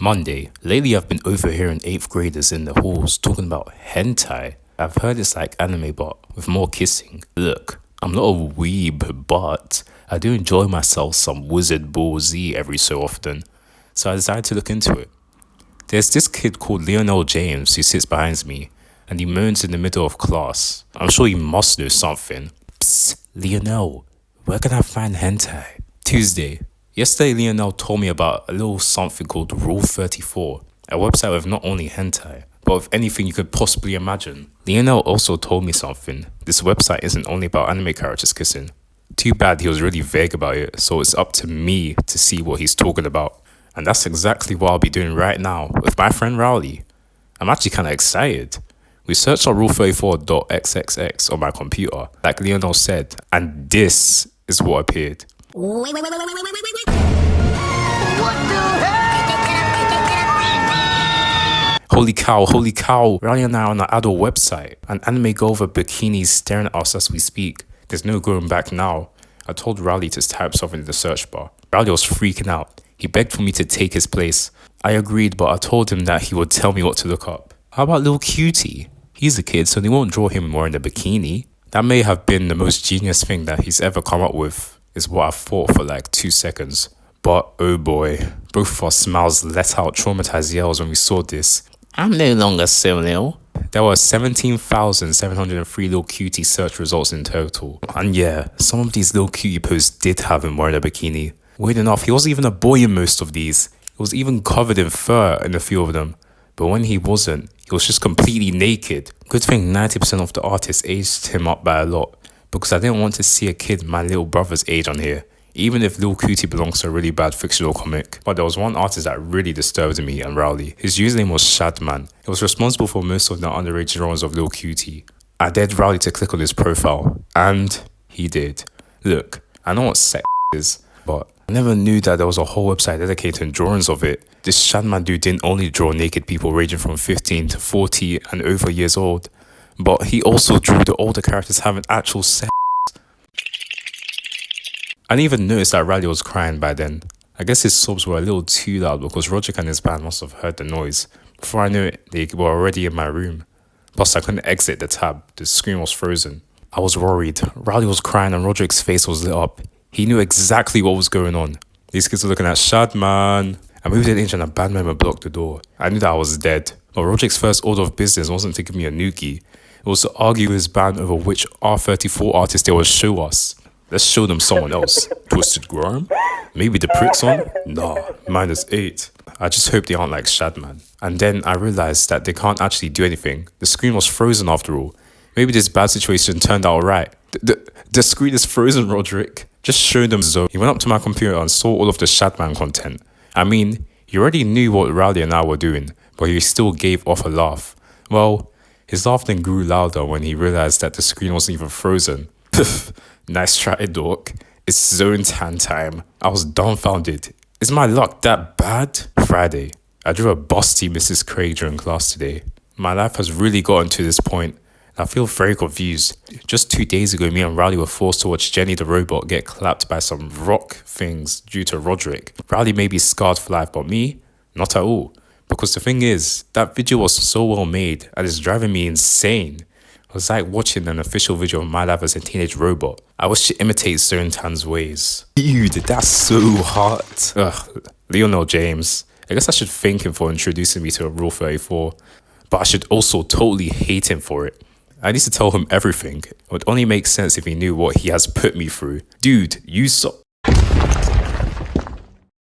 Monday. Lately, I've been overhearing 8th graders in the halls talking about hentai. I've heard it's like anime but with more kissing. Look, I'm not a weeb, but I do enjoy myself some Wizard Ball Z every so often, so I decided to look into it. There's this kid called Lionel James who sits behind me, and he moans in the middle of class. I'm sure he must know something. Psst, Lionel, where can I find hentai? Tuesday. Yesterday, Lionel told me about a little something called Rule34, a website with not only hentai, but with anything you could possibly imagine. Lionel also told me something. This website isn't only about anime characters kissing. Too bad he was really vague about it, so it's up to me to see what he's talking about. And that's exactly what I'll be doing right now with my friend Rowley. I'm actually kind of excited. We searched on rule34.xxx on my computer, like Lionel said, and this is what appeared. Wait. What the heck? Holy cow. Rowley and I are on an adult website. An anime girl with a bikini staring at us as we speak. There's no going back now. I told Rowley to type something in the search bar. Rowley was freaking out. He begged for me to take his place. I agreed, but I told him that he would tell me what to look up. How about Lil Cutie? He's a kid, so they won't draw him wearing a bikini. That may have been the most genius thing that he's ever come up with, is what I thought for like 2 seconds. But oh boy, both of our smiles let out traumatized yells when we saw this. I'm no longer so little. There were 17,703 Lil Cutie search results in total. And yeah, some of these Lil Cutie posts did have him wearing a bikini. Weird enough, he wasn't even a boy in most of these. He was even covered in fur in a few of them. But when he wasn't, he was just completely naked. Good thing 90% of the artists aged him up by a lot, because I didn't want to see a kid my little brother's age on here, even if Lil Cutie belongs to a really bad fictional comic. But there was one artist that really disturbed me and Rowley. His username was Shadman. He was responsible for most of the underage drawings of Lil Cutie. I dared Rowley to click on his profile, and he did. Look, I know what sex is, but I never knew that there was a whole website dedicated to drawings of it. This Shadman dude didn't only draw naked people ranging from 15 to 40 and over years old, but he also drew the older characters having actual sex. I didn't even notice that Riley was crying by then. I guess his sobs were a little too loud because Roderick and his band must have heard the noise. Before I knew it, they were already in my room. Plus, I couldn't exit the tab. The screen was frozen. I was worried. Riley was crying and Roderick's face was lit up. He knew exactly what was going on. These kids were looking at Shadman. I moved an inch and a band member blocked the door. I knew that I was dead. But Roderick's first order of business wasn't to give me a noogie. It was to argue with his band over which R34 artist they would show us. Let's show them someone else. Twisted Grime? Maybe the pricks on? Nah, -8. I just hope they aren't like Shadman. And then I realized that they can't actually do anything. The screen was frozen after all. Maybe this bad situation turned out alright. The screen is frozen, Roderick. Just show them so. He went up to my computer and saw all of the Shadman content. I mean, he already knew what Rowley and I were doing, but he still gave off a laugh. Well, his laugh then grew louder when he realized that the screen wasn't even frozen. Nice try, dork. It's zone tan time. I was dumbfounded. Is my luck that bad? Friday. I drew a busty Mrs. Craig during class today. My life has really gotten to this point. I feel very confused. Just 2 days ago, me and Rowley were forced to watch Jenny the robot get clapped by some rock things due to Roderick. Rowley may be scarred for life, but me, not at all. Because the thing is, that video was so well made and it's driving me insane. It was like watching an official video of my life as a teenage robot. I wish to imitate Zone Tan's ways. Dude, that's so hot. Ugh, Lionel James. I guess I should thank him for introducing me to a Rule 34, but I should also totally hate him for it. I need to tell him everything. It would only make sense if he knew what he has put me through. Dude, you suck.